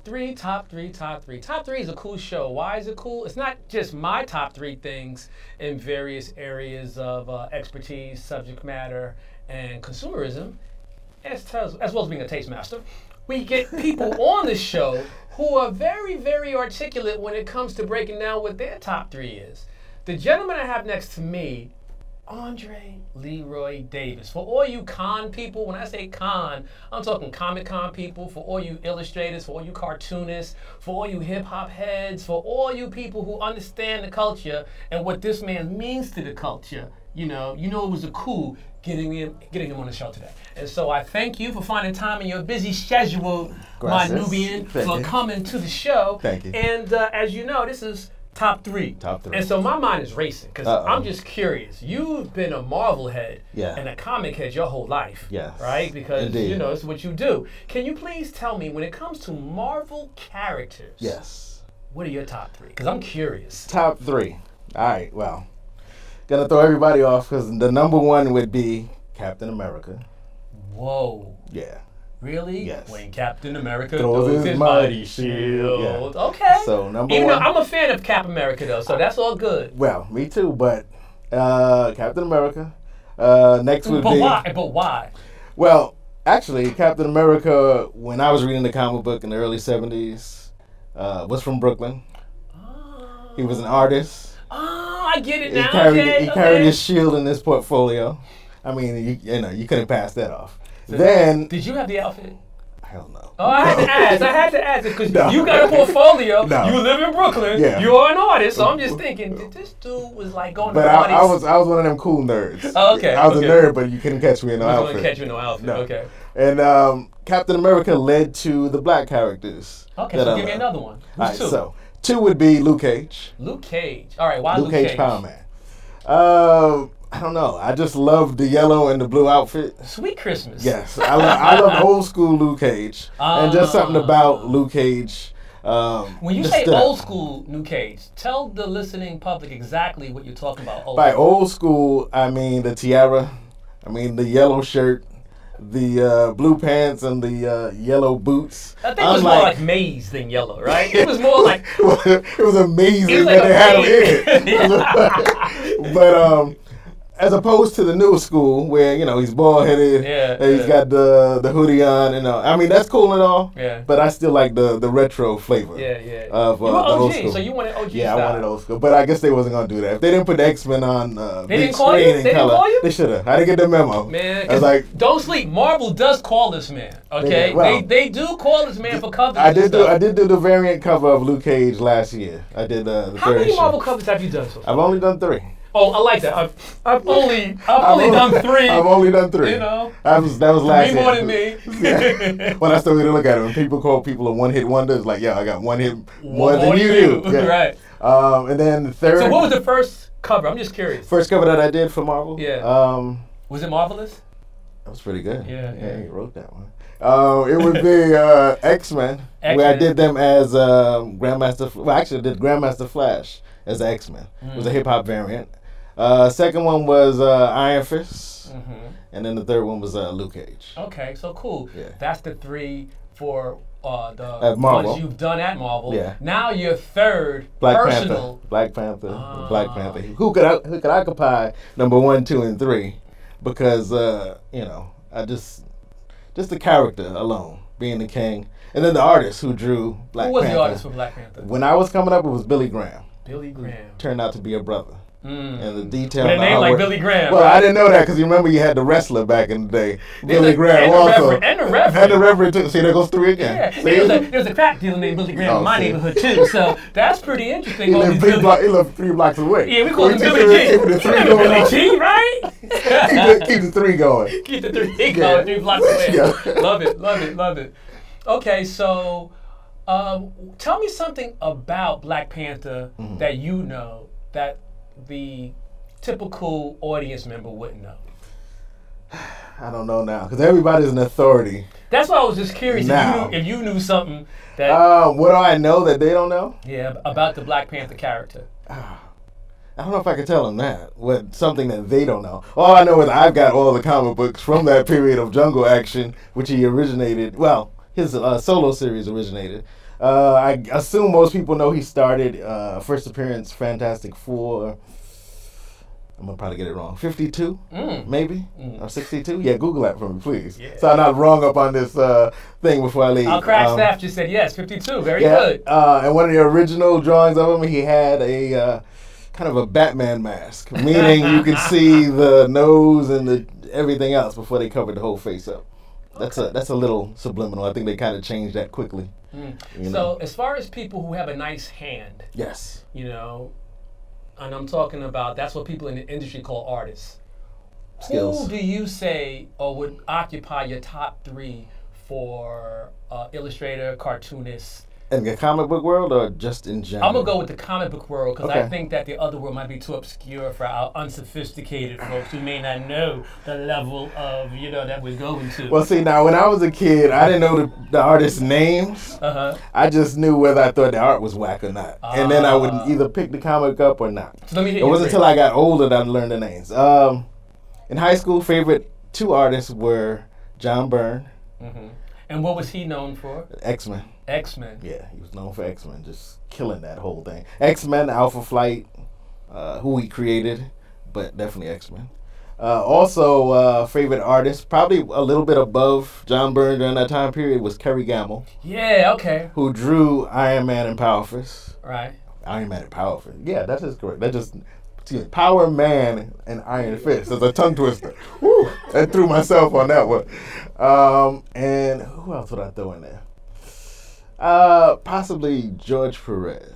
three, top three, top three. Top three is a cool show. Why is it cool? It's not just my top three things in various areas of expertise, subject matter, and consumerism, as well as being a taste master. We get people on the show who are very, very articulate when it comes to breaking down what their top three is. The gentleman I have next to me, Andre Leroy Davis. For all you con people, when I say con, I'm talking Comic Con people, for all you illustrators, for all you cartoonists, for all you hip hop heads, for all you people who understand the culture and what this man means to the culture. You know it was a coup getting him on the show today. And so I thank you for finding time in your busy schedule, my Nubian, for coming to the show. Thank you. And as you know, this is top three. Top three. And so my mind is racing because I'm just curious. You've been a Marvel head and a comic head your whole life. Yes. Right? Because, Indeed. it's what you do. Can you please tell me, when it comes to Marvel characters, Yes. what are your top three? Because I'm curious. Top three. All right, well, gonna throw everybody off because the number one would be Captain America. Whoa. Yeah. Really? Yes. When Captain America Throws throws his mighty shield. Yeah. Okay. So number Even one. though I'm a fan of Cap America though, so that's all good. Well, me too, but Captain America. Next would But be. why? But why? Well, actually, Captain America, when I was reading the comic book in the early 70s, was from Brooklyn. Oh. He was an artist. Oh, I get it He now. carried his shield in his portfolio. I mean, you couldn't pass that off. Then, Did you have the outfit? hell no. Oh, I had to ask it because No. you got a portfolio. No. You live in Brooklyn. Yeah. You're an artist, so I'm just thinking, this dude was like going But to parties. I was one of them cool nerds. Oh, okay. I was okay. a nerd, but you couldn't catch me in no You outfit. couldn't catch you in no outfit. No. Okay. And Captain America led to the black characters. Okay, that so I give me love. another one. Who's All right, two? so two would be Luke Cage. Luke Cage. All right, why Luke Cage, Power Man. I don't know. I just love the yellow and the blue outfit. Sweet Christmas. Yes, I love old school Luke Cage, and just something about Luke Cage. When you just say stood out. old school Luke Cage, tell the listening public exactly what you're talking about. By old school, I mean the tiara, I mean the yellow shirt, the blue pants, and the yellow boots. I think it was more like maize than yellow, right? It was more like it was amazing it was like that they had him in it. But as opposed to the new school where he's bald headed, he's got the hoodie on, I mean that's cool and all. Yeah. But I still like the retro flavor. Yeah. Of You were the old OG, school. so you wanted OG Yeah, style. I wanted old school, but I guess they wasn't gonna do that. If they didn't put the X-Men on They big didn't call screen you? in They didn't color, call you? they should have. I didn't get the memo. Man, I was like, don't sleep. Marvel does call this man. Okay, Well, they do call this man for covers. I and did stuff. do the variant cover of Luke Cage last year. I did the How many variant Marvel show. covers have you done so far? I've only done 3. Oh, I like that. I've only done 3. I've only done 3. That was last year. more than me. Yeah. When I started to look at it, when people call people a one-hit wonder, it's like, I got one hit more More than you do. Yeah. Right. And then the third. So what was the first cover? I'm just curious. First cover that I did for Marvel? Yeah. Was it Marvelous? That was pretty good. Yeah. You wrote that one. It would be X-Men, where I did them as Grandmaster. Well, actually, I did Grandmaster Flash as X-Men. It was a hip hop variant. Second one was Iron Fist, and then the third one was Luke Cage. Okay, so cool. Yeah. That's the 3 for the At Marvel. ones you've done at Marvel. Yeah. Now your third Black personal. Panther. Black Panther. Who could occupy number 1, 2, and 3? Because I just the character alone, being the king, and then the artist who drew Black Panther. Who was the artist for Black Panther? When I was coming up, it was Billy Graham. Billy Graham. Turned out to be a brother. And the detail. With a and the name like artwork- Billy Graham. Well, right? I didn't know that because you remember you had the wrestler back in the day, Billy Graham and the also. Reverend, and the Reverend. And the Reverend too. See, there goes 3 again. Yeah, See? there was a crack dealer named Billy Graham in my see. neighborhood too, so that's pretty interesting. He all lived these 3 Billy- blocks. 3 blocks away. Yeah, we call him keep Billy the- G. Keep the 3 Remember going. Billy on. G, right? Keep the 3 going. Keep the 3 going, Yeah. 3 blocks away. Yeah. Love it. Okay, so tell me something about Black Panther that you know that the typical audience member wouldn't know. I don't know now because everybody's an authority. That's why I was just curious Now. if you knew something that What do I know that they don't know? about the Black Panther character. I don't know if I could tell them that. Something that they don't know. All I know is I've got all the comic books from that period of Jungle Action, which he originated. Well, his solo series originated. I assume most people know he started first appearance Fantastic Four. I'm gonna probably get it wrong. 52, maybe, or 62. Yeah, Google that for me, please. Yeah. So I'm not wrong up on this thing before I leave. Our crack staff just said yes, 52. Very good. And one of the original drawings of him, he had a kind of a Batman mask, meaning you could see the nose and everything else before they covered the whole face up. That's a little subliminal. I think they kind of changed that quickly. So as far as people who have a nice hand, yes, and I'm talking about, that's what people in the industry call artists. Skills. Who do you say or would occupy your top 3 for illustrator, cartoonist? In the comic book world or just in general? I'm going to go with the comic book world because I think that the other world might be too obscure for our unsophisticated folks who may not know the level of, that we're going to. Well, see, now, when I was a kid, I didn't know the artists' names. I just knew whether I thought the art was whack or not. And then I would either pick the comic up or not. So let me hear it wasn't until I got older that I learned the names. In high school, favorite 2 artists were John Byrne. And what was he known for? X-Men. X-Men. Yeah, he was known for X-Men, just killing that whole thing. X-Men, Alpha Flight, who he created, but definitely X-Men. Also, favorite artist, probably a little bit above John Byrne during that time period, was Kerry Gamble. Yeah, okay. Who drew Iron Man and Power Fist. Right. Iron Man and Power Fist. Yeah, that is correct. That just... Power Man and Iron Fist. That's a tongue twister. Woo! I threw myself on that one. And who else would I throw in there? Possibly George Perez.